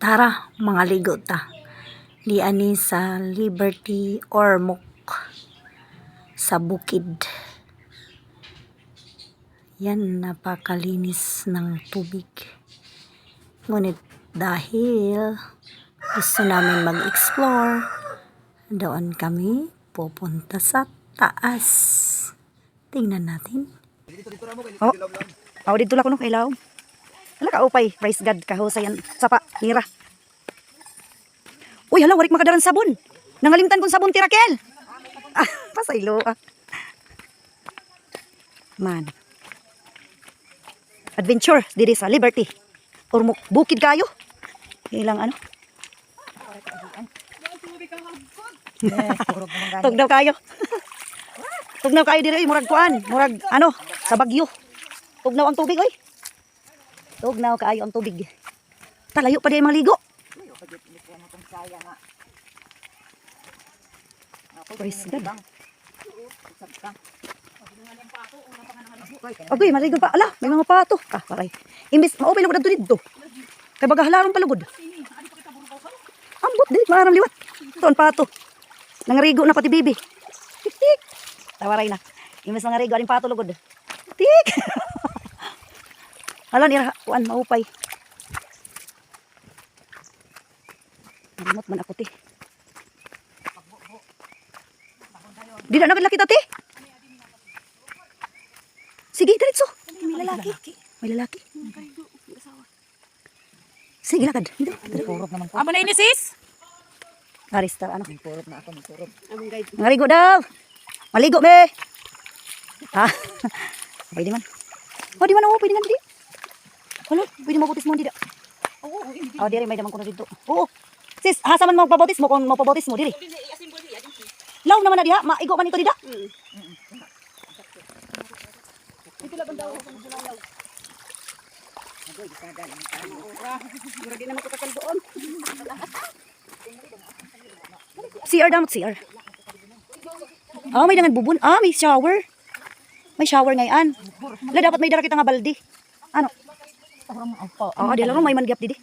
Tara, mga ligo ta. Di ani sa Liberty Ormoc sa bukid. Yan, napakalinis ng tubig. Ngunit dahil gusto namin mag-explore, doon kami pupunta sa taas. Tingnan natin. Oh, dito lang ko no, kailaw. Hala ka, upay, praise God, kahusayan, sapa, hira. Uy, hala, warik makadaran sabon. Nangalimtan kong sabon, Tirakel. Ah, pasaylo, ah. Man. Adventure, diri sa Liberty. Ormoc, bukid kayo. Ilang ano? Tugnaw kayo. Tugnaw kayo diri, murag kuan, murag ano, sa Bagyo. Tugnaw ang tubig, oy. Tugnaw kaayo ang tubig. Talayo pa di mga ligo. Praise God. Agoy, maligod pa. Ala, may mga pato. Ah, paray. Imbis, maupay lang ko na dito. Kaya baga halaron palugod. Ambot, di, maraming liwat. Ito ang pato. Nangarigo na pati bibi. Tik-tik. Tawaray na. Imbis nangarigo, aling pato lugod. Tik. Hala, nira, kuan, maupay. Marimot man ako, ti. Di na naman kita, ti. Sige, diretso. May lalaki. May lalaki. Sige, lakad. Amo na ini sis? Arista, ano? Ngarigo daw. Maligo, be. Ha? Pwede man. Oh, di man ako. Pwede man, di. Ano? Pwede mabutis mo, di da. Oh, di rin. May daman ko na dito. Oo. Sis, hasa man magpabotis mo kung magpabotis mo, diri. Law naman na diha. Maigo man ito, di da. CR damot CR. Ah, may dangan bubun. Ah, may shower. May shower ngayon. La dapat may dara kita nga baldi. Ano? Ah, di lang may mangyap di.